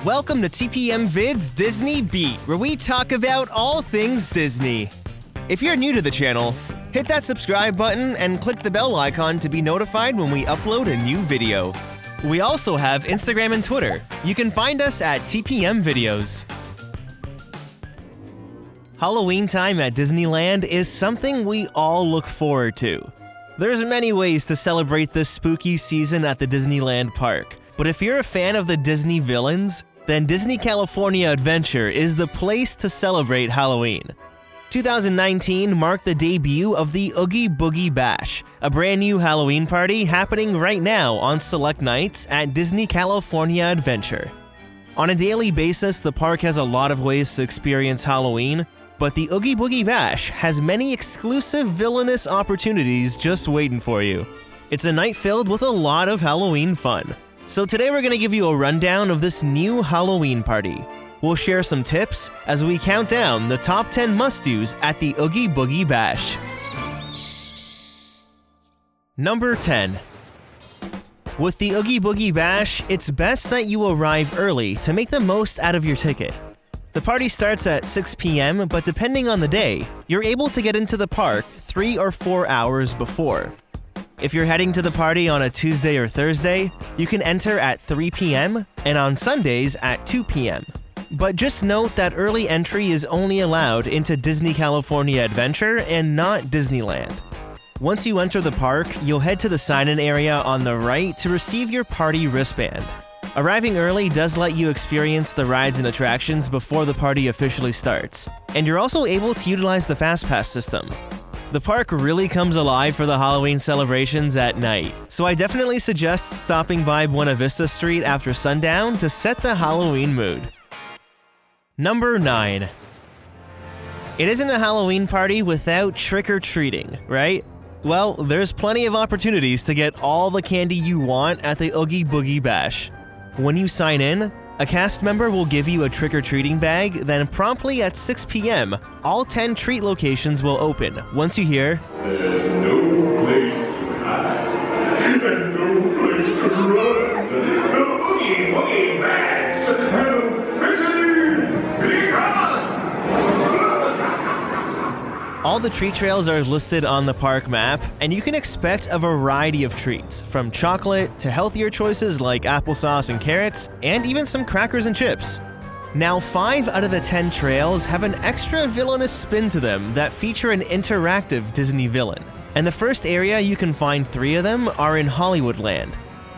Welcome to TPM Vid's Disney Beat, where we talk about all things Disney. If you're new to the channel, hit that subscribe button and click the bell icon to be notified when we upload a new video. We also have Instagram and Twitter. You can find us at TPM Videos. Halloween time at Disneyland is something we all look forward to. There's many ways to celebrate this spooky season at the Disneyland park, but if you're a fan of the Disney villains, then Disney California Adventure is the place to celebrate Halloween. 2019 marked the debut of the Oogie Boogie Bash, a brand new Halloween party happening right now on select nights at Disney California Adventure. On a daily basis, the park has a lot of ways to experience Halloween, but the Oogie Boogie Bash has many exclusive villainous opportunities just waiting for you. It's a night filled with a lot of Halloween fun. So today we're going to give you a rundown of this new Halloween party. We'll share some tips as we count down the top 10 must-dos at the Oogie Boogie Bash. Number 10. With the Oogie Boogie Bash, it's best that you arrive early to make the most out of your ticket. The party starts at 6 p.m., but depending on the day, you're able to get into the park 3 or 4 hours before. If you're heading to the party on a Tuesday or Thursday, you can enter at 3 p.m. and on Sundays at 2 p.m. But just note that early entry is only allowed into Disney California Adventure and not Disneyland. Once you enter the park, you'll head to the sign-in area on the right to receive your party wristband. Arriving early does let you experience the rides and attractions before the party officially starts, and you're also able to utilize the Fast Pass system. The park really comes alive for the Halloween celebrations at night, so I definitely suggest stopping by Buena Vista Street after sundown to set the Halloween mood. Number 9. It isn't a Halloween party without trick-or-treating, right? Well, there's plenty of opportunities to get all the candy you want at the Oogie Boogie Bash. When you sign in, a cast member will give you a trick-or-treating bag, then promptly at 6 p.m., all 10 treat locations will open once you hear, "There's no place to hide, and no place to run. The Oogie Boogie Bash has officially begun!" All the treat trails are listed on the park map, and you can expect a variety of treats, from chocolate to healthier choices like applesauce and carrots, and even some crackers and chips. Now, 5 out of the 10 trails have an extra villainous spin to them that feature an interactive Disney villain. And the first area you can find 3 of them are in Hollywoodland.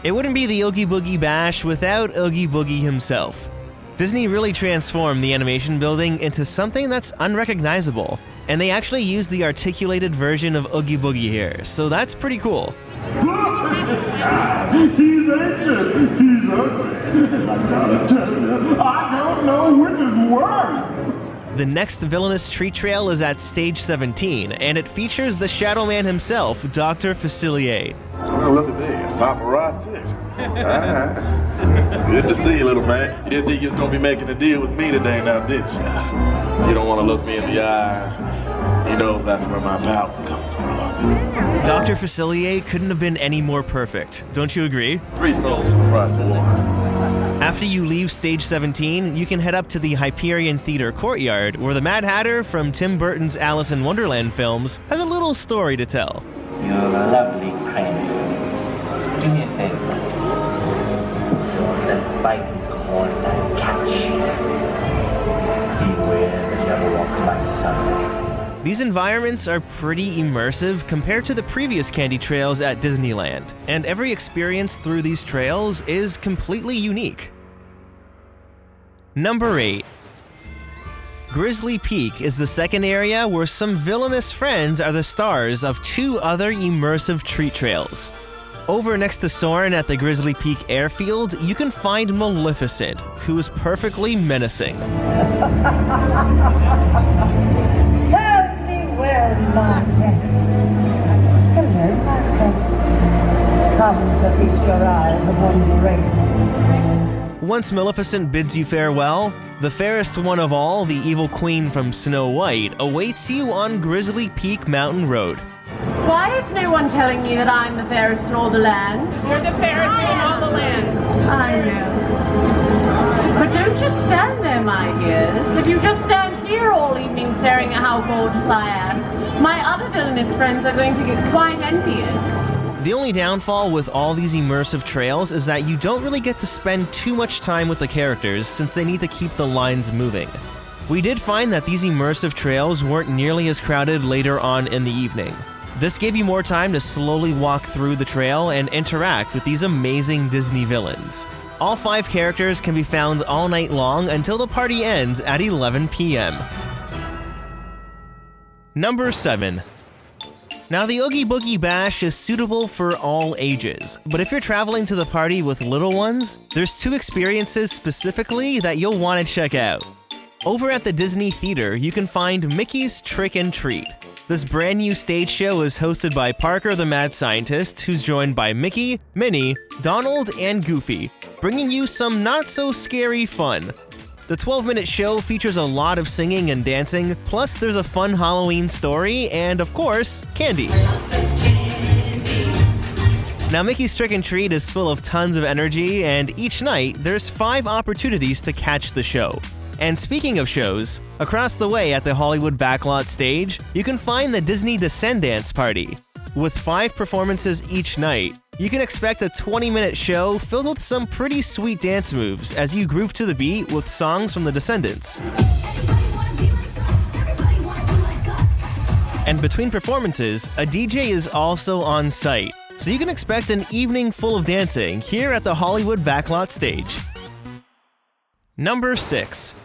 It wouldn't be the Oogie Boogie Bash without Oogie Boogie himself. Disney really transformed the animation building into something that's unrecognizable, and they actually use the articulated version of Oogie Boogie here, so that's pretty cool. Look at this guy! He's ancient! He's ugly! I gotta tell you, I don't know which is worse! The next villainous treat trail is at Stage 17, and it features the Shadow Man himself, Dr. Facilier. Well, look at this, paparazzi. Good to see you, little man. You didn't think you was gonna be making a deal with me today, now did you? You don't want to look me in the eye. He knows that's where my power comes from. Dr. Facilier couldn't have been any more perfect, don't you agree? 3 souls for the price of 1. After you leave Stage 17, you can head up to the Hyperion Theater courtyard, where the Mad Hatter from Tim Burton's Alice in Wonderland films has a little story to tell. You're a lovely friend. Do me a favor. Don't let fighting cause that catch. Beware the devil of my son. These environments are pretty immersive compared to the previous candy trails at Disneyland, and every experience through these trails is completely unique. Number 8. Grizzly Peak is the second area where some villainous friends are the stars of 2 other immersive treat trails. Over next to Soarin' at the Grizzly Peak airfield, you can find Maleficent, who is perfectly menacing. Serve me well, my pet. Hello, my pet. Come to feast your eyes upon the radiance. Once Maleficent bids you farewell, the fairest one of all, the evil queen from Snow White, awaits you on Grizzly Peak Mountain Road. Why is no one telling me that I'm the fairest in all the land? You're the fairest in all the land. I know. But ideas. If you just stand here all evening staring at how gorgeous I am, my other villainous friends are going to get quite envious. The only downfall with all these immersive trails is that you don't really get to spend too much time with the characters since they need to keep the lines moving. We did find that these immersive trails weren't nearly as crowded later on in the evening. This gave you more time to slowly walk through the trail and interact with these amazing Disney villains. All 5 characters can be found all night long until the party ends at 11 p.m. Number 7. Now, the Oogie Boogie Bash is suitable for all ages, but if you're traveling to the party with little ones, there's 2 experiences specifically that you'll want to check out. Over at the Disney Theater, you can find Mickey's Trick and Treat. This brand new stage show is hosted by Parker the Mad Scientist, who's joined by Mickey, Minnie, Donald, and Goofy, bringing you some not-so-scary fun. The 12-minute show features a lot of singing and dancing, plus there's a fun Halloween story, and of course, candy. Now, Mickey's Trick and Treat is full of tons of energy, and each night, there's 5 opportunities to catch the show. And speaking of shows, across the way at the Hollywood Backlot stage, you can find the Disney Descendants Party. With 5 performances each night, you can expect a 20-minute show filled with some pretty sweet dance moves as you groove to the beat with songs from the Descendants. And between performances, a DJ is also on site, so you can expect an evening full of dancing here at the Hollywood Backlot stage. Number 6.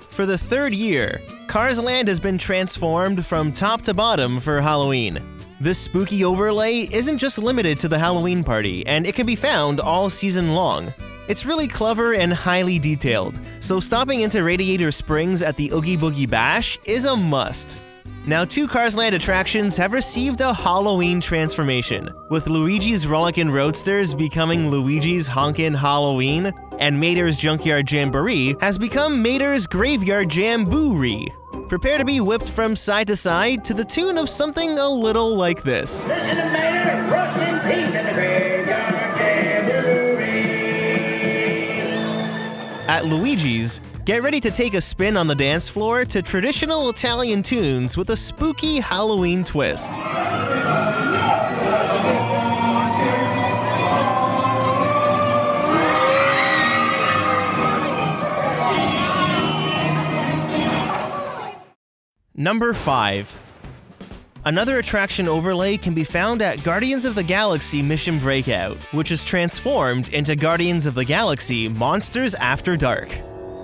For the 3rd year, Cars Land has been transformed from top to bottom for Halloween. This spooky overlay isn't just limited to the Halloween party, and it can be found all season long. It's really clever and highly detailed, so stopping into Radiator Springs at the Oogie Boogie Bash is a must. Now, 2 Cars Land attractions have received a Halloween transformation, with Luigi's Rollickin' Roadsters becoming Luigi's Honkin' Halloween, and Mater's Junkyard Jamboree has become Mater's Graveyard Jamboree. Prepare to be whipped from side to side to the tune of something a little like this. Listen to Mater, rust in peace in the graveyard jamboree. At Luigi's, get ready to take a spin on the dance floor to traditional Italian tunes with a spooky Halloween twist. Number 5. Another attraction overlay can be found at Guardians of the Galaxy Mission Breakout, which is transformed into Guardians of the Galaxy Monsters After Dark.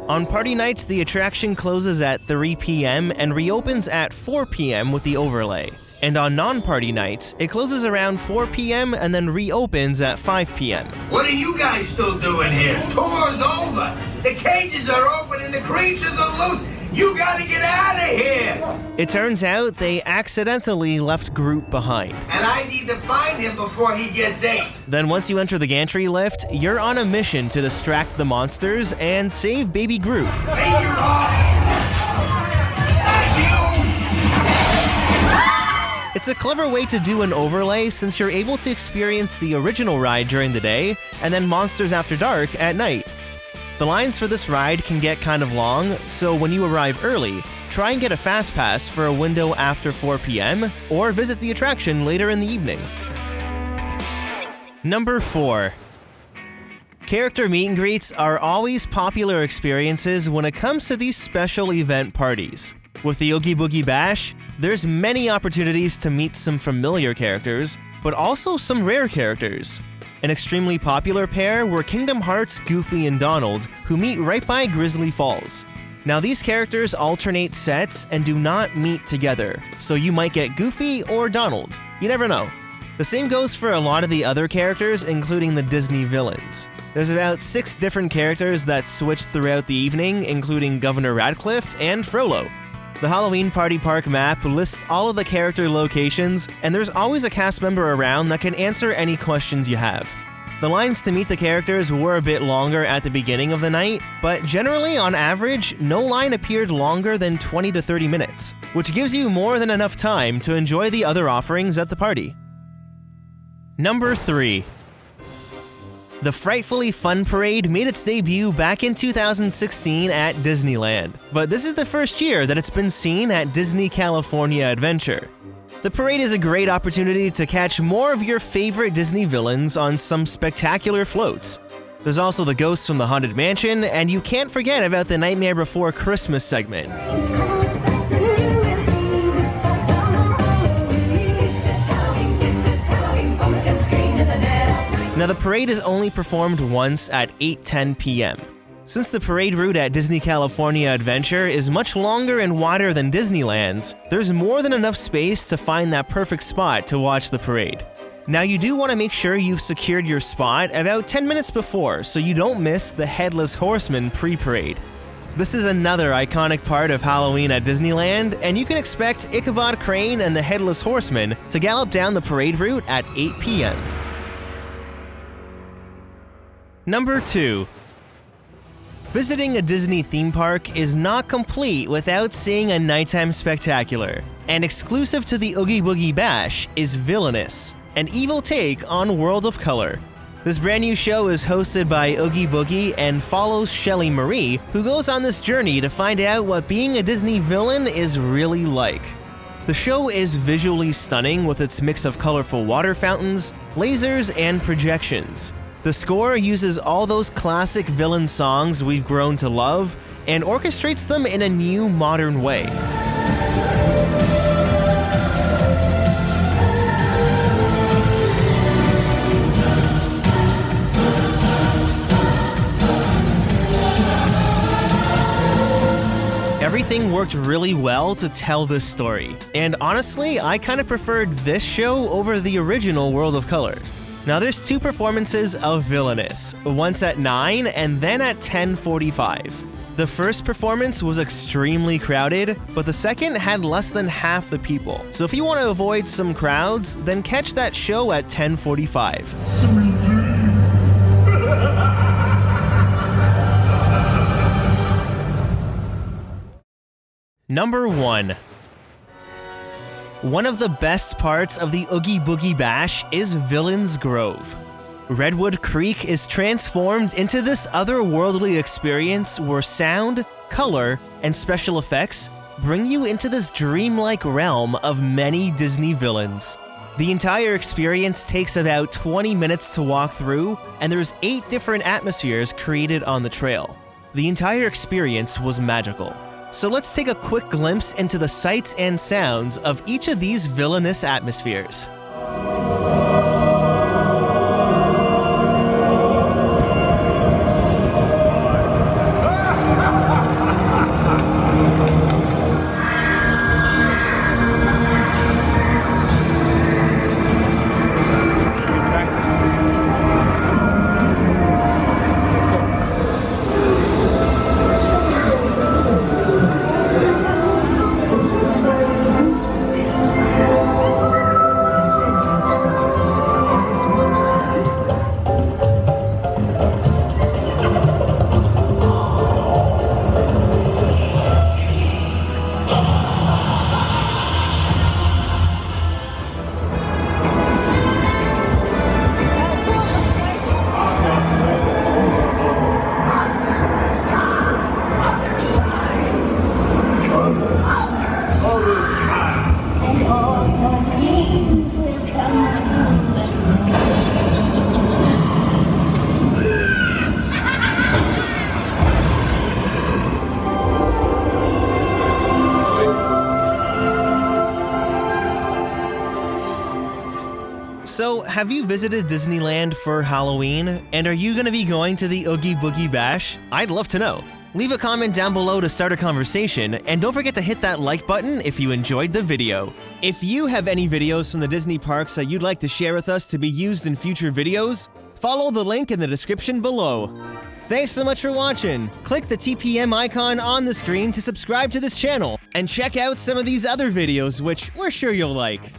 On party nights, the attraction closes at 3 p.m. and reopens at 4 p.m. with the overlay. And on non-party nights, it closes around 4 p.m. and then reopens at 5 p.m. What are you guys still doing here? Tour's over. The cages are open and the creatures are loose. You gotta get out of here! It turns out they accidentally left Groot behind. And I need to find him before he gets ate. Then once you enter the gantry lift, you're on a mission to distract the monsters and save baby Groot. Thank you, Bob. Thank you! It's a clever way to do an overlay since you're able to experience the original ride during the day and then Monsters After Dark at night. The lines for this ride can get kind of long, so when you arrive early, try and get a fast pass for a window after 4 p.m. or visit the attraction later in the evening. Number 4. Character meet and greets are always popular experiences when it comes to these special event parties. With the Oogie Boogie Bash, there's many opportunities to meet some familiar characters, but also some rare characters. An extremely popular pair were Kingdom Hearts' Goofy and Donald, who meet right by Grizzly Falls. Now, these characters alternate sets and do not meet together, so you might get Goofy or Donald. You never know. The same goes for a lot of the other characters, including the Disney villains. There's about 6 different characters that switch throughout the evening, including Governor Radcliffe and Frollo. The Halloween Party Park map lists all of the character locations, and there's always a cast member around that can answer any questions you have. The lines to meet the characters were a bit longer at the beginning of the night, but generally, on average, no line appeared longer than 20 to 30 minutes, which gives you more than enough time to enjoy the other offerings at the party. Number 3. The Frightfully Fun Parade made its debut back in 2016 at Disneyland, but this is the first year that it's been seen at Disney California Adventure. The parade is a great opportunity to catch more of your favorite Disney villains on some spectacular floats. There's also the Ghosts from the Haunted Mansion, and you can't forget about the Nightmare Before Christmas segment. Now, the parade is only performed once at 8:10 p.m. Since the parade route at Disney California Adventure is much longer and wider than Disneyland's, there's more than enough space to find that perfect spot to watch the parade. Now, you do want to make sure you've secured your spot about 10 minutes before so you don't miss the Headless Horseman pre-parade. This is another iconic part of Halloween at Disneyland, and you can expect Ichabod Crane and the Headless Horseman to gallop down the parade route at 8 p.m. Number 2. Visiting a Disney theme park is not complete without seeing a nighttime spectacular, and exclusive to the Oogie Boogie Bash is Villainous, an evil take on World of Color. This brand new show is hosted by Oogie Boogie and follows Shelley Marie, who goes on this journey to find out what being a Disney villain is really like. The show is visually stunning with its mix of colorful water fountains, lasers, and projections. The score uses all those classic villain songs we've grown to love and orchestrates them in a new, modern way. Everything worked really well to tell this story, and honestly, I kind of preferred this show over the original World of Color. Now, there's 2 performances of Villainous, once at 9 and then at 10:45. The first performance was extremely crowded, but the second had less than half the people. So if you want to avoid some crowds, then catch that show at 10:45. Number 1. One of the best parts of the Oogie Boogie Bash is Villain's Grove. Redwood Creek is transformed into this otherworldly experience where sound, color, and special effects bring you into this dreamlike realm of many Disney villains. The entire experience takes about 20 minutes to walk through, and there's 8 different atmospheres created on the trail. The entire experience was magical. So let's take a quick glimpse into the sights and sounds of each of these villainous atmospheres. So, have you visited Disneyland for Halloween? And are you going to be going to the Oogie Boogie Bash? I'd love to know. Leave a comment down below to start a conversation, and don't forget to hit that like button if you enjoyed the video. If you have any videos from the Disney parks that you'd like to share with us to be used in future videos, follow the link in the description below. Thanks so much for watching. Click the TPM icon on the screen to subscribe to this channel, and check out some of these other videos which we're sure you'll like.